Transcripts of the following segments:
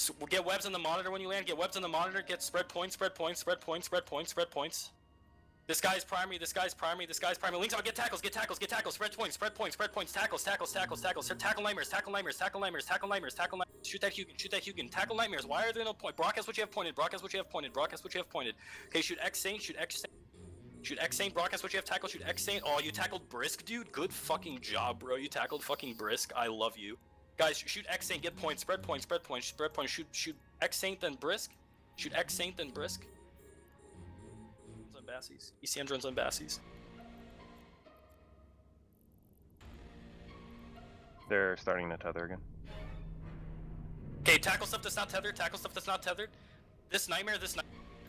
So we'll get webs on the monitor when you land. Get webs on the monitor. Get spread points. Spread points. Spread points. Spread points. Spread points. This guy's primary. This guy's primary. This guy's primary. Links on. Get tackles. Get tackles. Get tackles. Spread points. Spread points. Spread points. Tackles. Tackles. Tackles. Tackles. Tackle nightmares. Tackle nightmares. Tackle nightmares. Tackle nightmares. Tackle nightmares. Shoot that Hugin. Shoot that Hugin. Tackle nightmares. Why are there no point? Broadcast what you have pointed. Broadcast what you have pointed. Broadcast what you have pointed. Okay. Shoot X Saint. Shoot X Saint. Shoot X Saint. Broadcast what you have tackle. Shoot X Saint. Oh, you tackled Brisk, dude. Good fucking job, bro. You tackled fucking Brisk. I love you. Guys, shoot X Saint. Get points. Spread points. Spread points. Spread points. Shoot X Saint then Brisk. Shoot X Saint then Brisk. On Bassies. ECM drones on Bassies. They're starting to tether again. Okay, tackle stuff that's not tethered. Tackle stuff that's not tethered. This nightmare.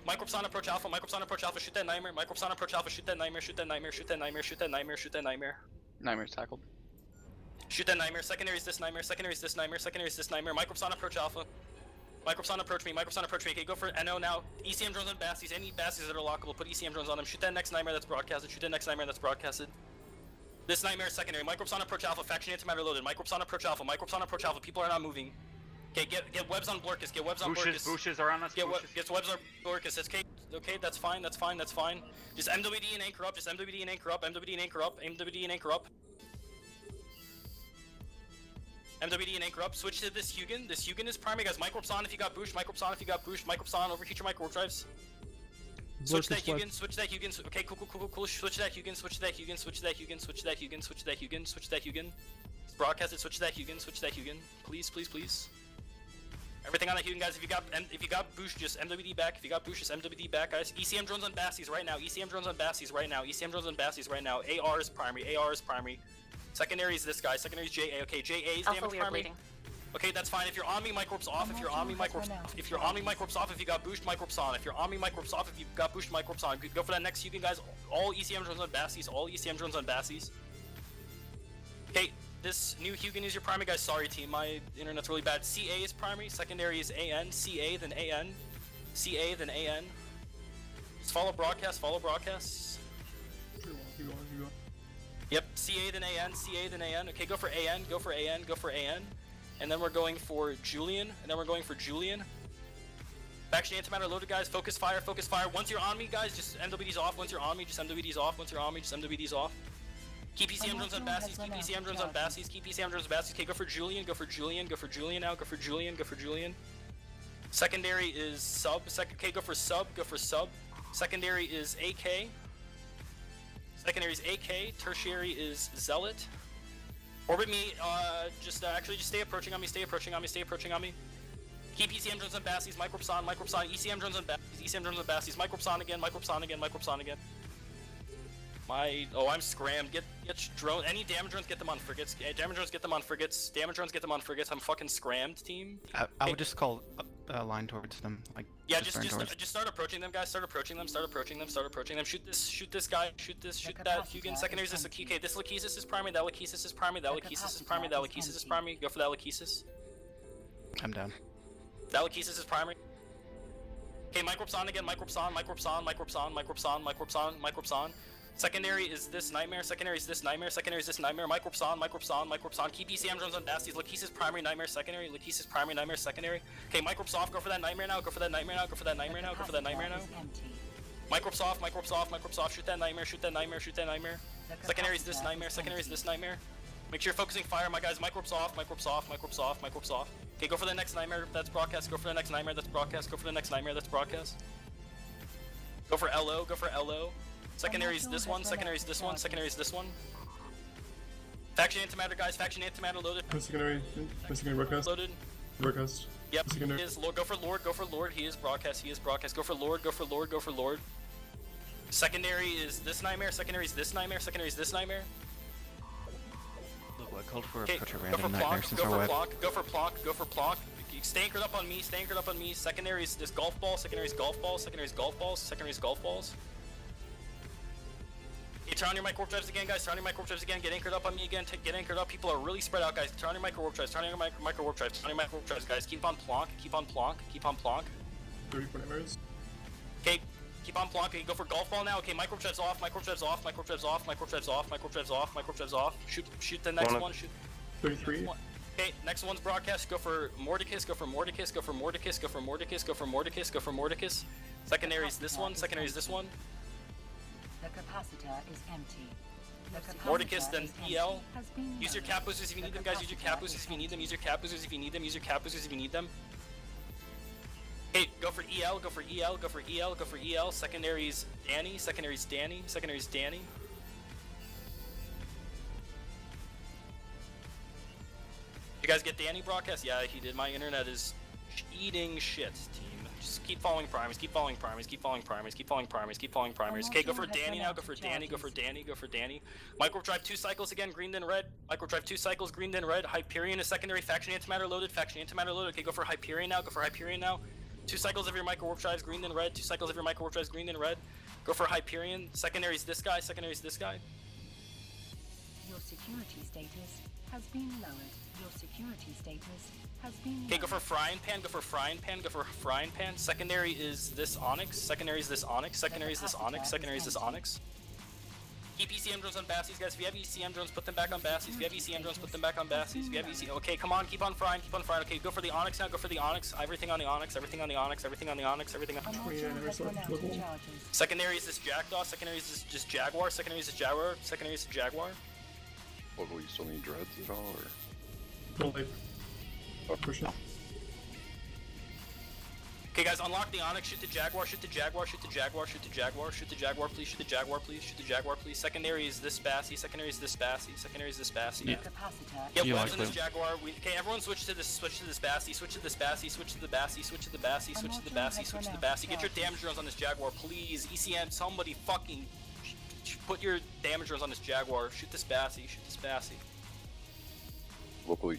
Micropson approach alpha. Micropson approach alpha. Shoot that nightmare. Micropson approach alpha. Shoot that nightmare. Shoot that nightmare. Shoot that nightmare. Shoot that nightmare. Shoot that nightmare. Nightmare's tackled. Shoot that nightmare. Secondary is this nightmare. Secondary is this nightmare. Secondary is this nightmare. Micropson approach alpha. Micropson approach me. Micropson approach me. Okay, go for NO now. ECM drones on Bassies. Any Bassies that are lockable, put ECM drones on them. Shoot that next nightmare that's broadcasted. Shoot that next nightmare that's broadcasted. This nightmare is secondary. Micropson approach alpha. Faction antimatter loaded. Micropson approach alpha. Micropson approach alpha. People are not moving. Okay, get webs on Blorkus. Get webs on Blorkus. Bushes are on us. Get webs on Blorkus. It's okay, that's fine. That's fine. That's fine. Just MWD and anchor up. Just MWD and anchor up. MWD and anchor up. MWD and anchor up. MWD and anchor up. Switch to this Hugin. This Hugin is primary, guys. Micropson if you got boost. Micropson if you got boost. Micropson overheat your micro drives. Switch that Hugin. Switch that Hugin. Okay, cool. Switch that Hugin. Switch that Hugin. Switch that Hugin. Switch that Hugin. Switch that Hugin. Switch that Hugin. Broadcast it. Switch that Hugin. Switch that Hugin. Please. Everything on that Hugin, guys. If you got boost, just MWD back. If you got boost, just MWD back, guys. ECM drones on Bassies right now. ECM drones on Bassies right now. ECM drones on Bassies right now. AR is primary. AR is primary. Secondary is this guy. Secondary is JA. Okay, JA is damage primary. Bleeding. Okay, that's fine. If you're on me, micropes off. If you're on me, micropes off. If you're on me, micropes off. If you got boost, micropes on. If you're on me, micropes off. If you got boost, micropes on. Go for that next Hugin, guys. All ECM drones on Bassies. All ECM drones on Bassies. Okay, this new Hugin is your primary, guys. Sorry, team. My internet's really bad. CA is primary. Secondary is AN. CA, then AN. CA, then AN. Just follow broadcast. Follow broadcasts. Keep going. Yep, CA, then AN. CA, then AN. Okay, go for AN. Go for AN. Go for AN. And then we're going for Julian. Faction antimatter loaded, guys. Focus fire. Once you're on me, guys, just MWD's off. Once you're on me, just MWD's off. Once you're on me, just MWD's off. Keep ECM drones on Bassies. Keep ECM drones on Bassies. Keep ECM drones on Bassies. Okay, go for Julian. Go for Julian now. Go for Julian. Secondary is sub. Okay, go for sub. Secondary is AK. Tertiary is Zealot. Orbit me, just stay approaching on me, Keep ECM drones on Bassies, Micropson, ECM drones on Bassies, Micropson again. I'm scrammed, get drone, any damage drones, get them on frigates, I'm fucking scrammed, team. I would just call a line towards them, like. Yeah, just start approaching them, guys, start approaching them, shoot that Hugin, secondary is this, okay, this Lachesis is primary, that Lachesis is primary, go for that Lachesis. I'm down. That Lachesis is primary. Okay, Micropson again, Micropson. Secondary is this nightmare, Micropson. Keep ECM drones on Bassies, Lachesis primary, nightmare secondary. Okay, Micropes off, go for that nightmare now, Micropes off, shoot that nightmare. Secondary is this nightmare. Make sure you're focusing fire, my guys. Micropes off. Okay, go for the next nightmare that's broadcast. Go for the next nightmare that's broadcast. Go for LO. Secondary is this one. Faction antimatter, guys. Faction antimatter loaded. Secondary broadcast. Loaded. Broadcast. Yep. Secondary. He is Lord. Go for Lord. He is broadcast. Go for Lord. Secondary is this nightmare. Look, I called for Okay, such a go random for nightmare Plonk. since our web. Go for Plonk. Stay anchored up on me. Secondary is this golf ball. Secondary's golf balls. Okay, turn on your micro warp drives again, guys. Get anchored up on me again. Get anchored up. People are really spread out, guys. Turn on your micro warp drives. Guys. Keep on Plonk. 34 nightmares. Okay, keep on Plonk. Okay, go for golf ball now. Okay, micro drives off. Shoot the next one. 33. Okay, next one's broadcast. Go for Mordecus, go for Mordecus, go for Mordecus, go for Mordecus, go for Mordecus, go for Mordecus. Secondary is this one, secondary is this one. The capacitor is empty. The Mordecus, capacitor then is empty. EL. Has been Use your lowered. cap boosters if you need them, guys. Use your cap boosters if you need them. Use your cap boosters if you need them. Use your cap boosters if you need them. Okay, go for EL, go for EL, go for EL, go for EL. Secondary's Danny, secondary's Danny, secondary's Danny. You guys get Danny broadcast? Yeah, he did. My internet is eating shit, team. Just keep following primaries, keep following primaries, keep following primaries, keep following primaries, keep following primaries. Okay, go for Danny now, go for Danny, go for Danny, go for Danny. Micro drive 2 cycles again, green then red. Micro drive 2 cycles, green then red. Hyperion is secondary, faction antimatter loaded, faction antimatter loaded. Okay, go for Hyperion now, go for Hyperion now. 2 cycles of your micro warp drives, green then red. 2 cycles of your micro warp drives, green then red. Go for Hyperion. Secondary is this guy, secondary is this guy. Your security status has been lowered. Your security status has been lowered. Okay, go for Frying Pan, go for Frying Pan, go for Frying Pan. Secondary is this Onyx, secondary is this Onyx, secondary is this Onyx, secondary is this Onyx. Keep ECM drones on Bassies, guys. If you have ECM drones, put them back on Bassies. If you have ECM drones, put them back on Bassies. If you have ECM... Okay, come on, keep on frying, keep on frying. Okay, go for the Onyx now, go for the Onyx. Everything on the Onyx, everything on the Onyx, everything on the Onyx, everything on... A module has run out of charges. Secondary is this Jackdaw, secondary is this just Jaguar, secondary is this Jaguar, secondary is this Jaguar. What, will you still need dreads at all, or? Don't like. Push it. Okay, guys, unlock the Onyx, shoot the Jaguar, shoot the Jaguar, shoot the Jaguar, shoot the Jaguar, shoot the Jaguar, please, shoot the Jaguar, please, shoot the Jaguar, please. Secondary is this Bassy, secondary is this Bassy, secondary is this Bassy. The capacitor Get You webs like in this them. Jaguar. Okay, everyone switch to this Bassy, switch to this Bassy, switch to the Bassy, switch to the Bassy, switch to the Bassy, switch to the Bassy. Get your damage drones on this Jaguar, please. ECM, somebody fucking put your damage drones on this Jaguar. Shoot this Bassy, shoot this Bassy. Locally.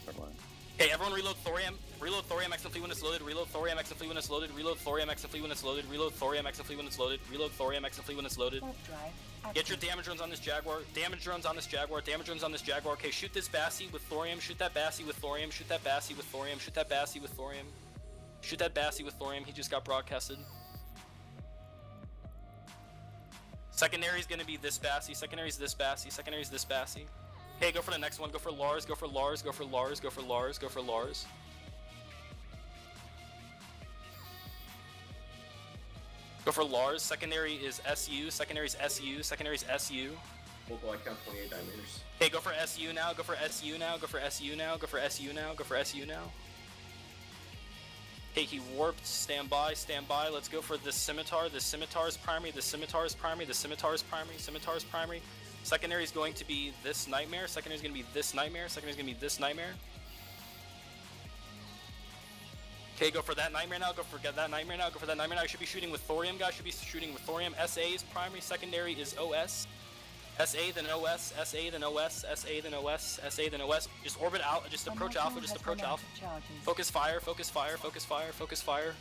Never mind. Okay, everyone reload Thorium. Reload Thorium X and flee when it's loaded. Reload Thorium X and flee when it's loaded. Reload Thorium X and flee when it's loaded. Reload Thorium X and flee when it's loaded. Reload Thorium X and flee when it's loaded. warp drive Get your active. damage runs on this Jaguar. Damage runs on this Jaguar. Damage runs on this Jaguar. Okay, shoot this Bassy with Thorium. Shoot that Bassy with Thorium. Shoot that Bassy with Thorium. Shoot that Bassy with Thorium. Shoot that Bassy with Thorium. He just got broadcasted. Secondary is gonna be this Bassy. Secondary is this Bassy. Secondary is this Bassy. Okay, go for the next one. Go for Lars. Go for Lars. Go for Lars. Go for Lars. Go for Lars. Go for Lars. Secondary is SU. Secondary is SU. Secondary is SU. Local, I count 28 diameters. Okay, go for SU now. Go for SU now. Go for SU now. Go for SU now. Go for SU now. Okay, he warped. Stand by. Stand by. Let's go for this Scimitar. The Scimitar is primary. The Scimitar is primary. The Scimitar is primary. Scimitar is primary. Secondary is going to be this Nightmare. Secondary is going to be this Nightmare. Secondary is going to be this Nightmare. Okay, go for that Nightmare now. Go for that Nightmare now. Go for that Nightmare now. You should be shooting with Thorium, guys. Should be shooting with Thorium. SA is primary. Secondary is OS. SA then OS. SA then OS. SA then OS. SA then OS. Just orbit out. Just A approach module Alpha. Just has approach run out Alpha. of charges. Focus fire. Focus fire. Focus fire. Focus fire.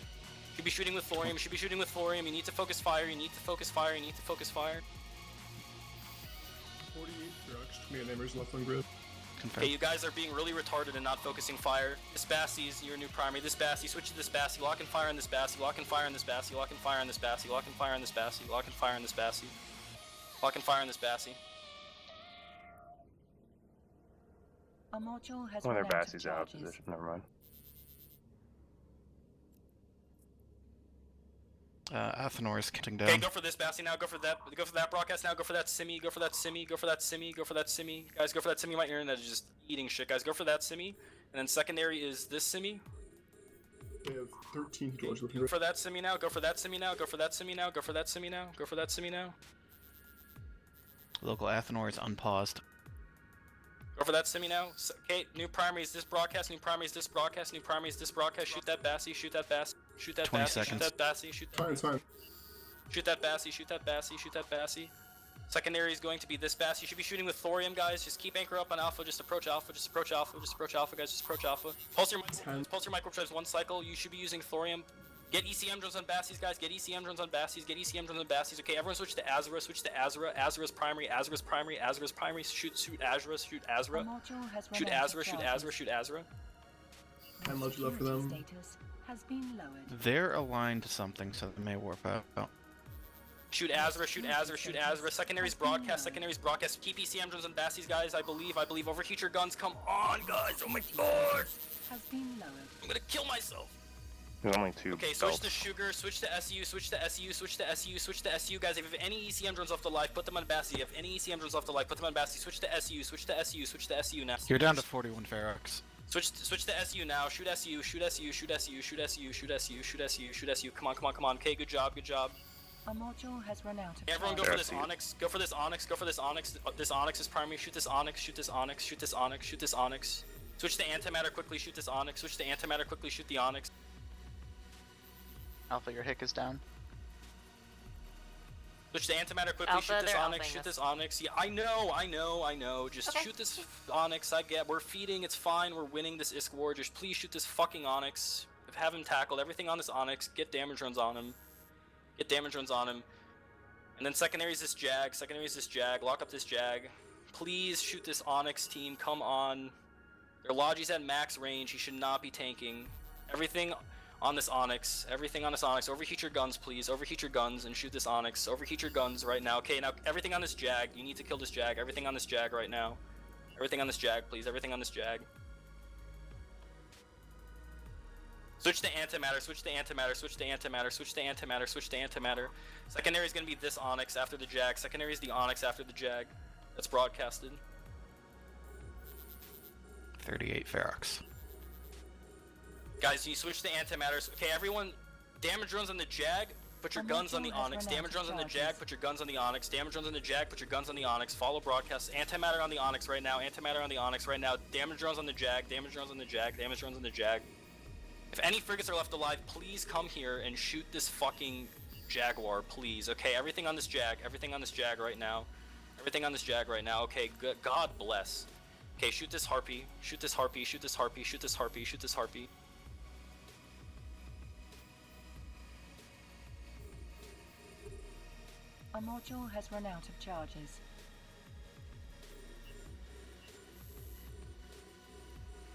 Should be shooting with Thorium. Should be shooting with Thorium. You need to focus fire. You need to focus fire. You need to focus fire. 48 drugs. 28 neighbors left on grid. Confirm. Okay, you guys are being really retarded and not focusing fire. This Bassy is your new primary. This Bassy, switch to this Bassy. Lock and fire on this Bassy. Lock and fire on this Bassy. Lock and fire on this Bassy. Lock and fire on this Bassy. Lock and fire on this Bassy. Lock and fire on this Bassy. A module has One of run their out of Bassy's out of charges. position. Never mind. Athenor is counting Okay, down. go for this Bassy now. Go for that broadcast now. Go for that Simi. Go for that Simi. Go for that Simi. Go for that Simi. Guys, go for that Simi. My internet is just eating shit. Guys, go for that Simi. And then secondary is this Simi. They have 13 George looking Go grid. for that Simi now. Go for that Simi now. Go for that Simi now. Go for that Simi now. Go for that Simi now. Local Athenor is unpaused. Go for that Simi now. Okay, new primary is this broadcast. New primary is this broadcast. New primary is this broadcast. Shoot that Bassy. Shoot that Bassy. Shoot that 20 Bassy. Shoot seconds. that Bassy. Shoot that. Fine, it's fine. Shoot that Bassy. Shoot that Bassy. Shoot that Bassy. Secondary is going to be this Bassy. You should be shooting with Thorium, guys. Just keep anchor up on Alpha. Just approach Alpha. Just approach Alpha. Just approach Alpha, guys. Just approach Alpha. Pulse your microchips one cycle. You should be using Thorium. Get ECM drones on Bassies, guys. Get ECM drones on Bassies. Get ECM drones on Bassies. Okay, everyone switch to Azura. Switch to Azura. Azura's primary. Azura's primary. Azura's primary. Shoot Azura. Shoot A Azura. module has run Shoot out of Azura. Shoot charges. Azura. Shoot Azura. Your 10 left for them. security status has been lowered. They're aligned to something, so they may warp out. Shoot Azra, shoot Azra, shoot Azra. Secondaries broadcast, secondaries broadcast. Keep ECM drones and Bassies, guys. I believe. Overheat your guns. Come on, guys. Oh my god. Has been lowered. I'm gonna kill myself. There's only 2 Okay, switch belts. to Sugar, switch to SU, switch to SU, switch to SU, switch to SU, guys. If you have any ECM drones left alive, put them on Bassi. If any ECM drones left alive, put them on Bassi. Switch to SU, switch to SU, switch to SU now. You're down to 41 Ferox. Switch to SU now. Shoot SU, shoot SU, shoot SU, shoot SU, shoot SU, shoot SU, shoot SU. Come on, come on, come on. Okay, good job, good job. A module has run out of Everyone go charge. for this Onyx. Go for this Onyx. Go for this Onyx. This Onyx is primary. Shoot this Onyx. Shoot this Onyx. Shoot this Onyx. Shoot this Onyx. Switch to Antimatter quickly. Shoot this Onyx. Switch to Antimatter quickly. Shoot the Onyx. Alpha, your hick is down. Switch to Antimatter quickly. Alpha, shoot this they're Onyx. alphing Shoot us. this Onyx. Yeah, I know. Just Okay. shoot this Onyx. I get. We're feeding. It's fine. We're winning this ISK war. Just please shoot this fucking Onyx. Have him tackled. Everything on this Onyx. Get damage runs on him. Get damage runs on him. And then secondaries this Jag. Secondaries this Jag. Lock up this Jag. Please shoot this Onyx team. Come on. Their Logi's at max range. He should not be tanking. Everything on this Onyx. Everything on this Onyx. Overheat your guns, please. Overheat your guns and shoot this Onyx. Overheat your guns right now. Okay, now everything on this Jag. You need to kill this Jag. Everything on this Jag right now. Everything on this Jag, please. Everything on this Jag. Switch to Antimatter. Switch to Antimatter. Switch to Antimatter. Switch to Antimatter. Switch to Antimatter. Secondary is going to be this Onyx after the Jag. Secondary is the Onyx after the Jag. That's broadcasted. 38 Ferox. Guys, you switch to Antimatters. Okay, everyone, damage runs on the Jag, put your guns on the Onyx. Damage runs on the Jag, put your guns on the Onyx. Damage runs on the Jag, put your guns on the Onyx. Follow broadcast. Antimatter on the Onyx right now. Antimatter on the Onyx right now. Damage runs on the Jag. Damage runs on the Jag. Damage runs on the Jag. If any frigates are left alive, please come here and shoot this fucking Jaguar, please. Okay, everything on this Jag. Everything on this Jag right now. Everything on this Jag right now. Okay, good. God bless. Okay, shoot this Harpy. Shoot this Harpy. Shoot this Harpy. Shoot this Harpy. Shoot this Harpy. A module has run out of charges.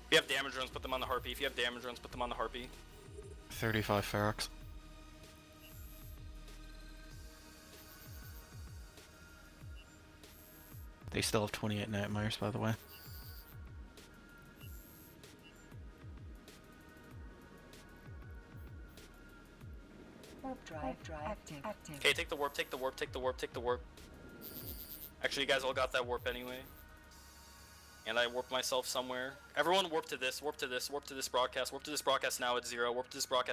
If you have damage runs, put them on the Harpy. If you have damage runs, put them on the Harpy. 35 Ferox. They still have 28 Nightmares, by the way. Warp drive active. Okay, take the warp, take the warp, take the warp, take the warp. Actually, you guys all got that warp anyway. And I warped myself somewhere. Everyone warp to this, warp to this, warp to this broadcast now at 0, warp to this broadcast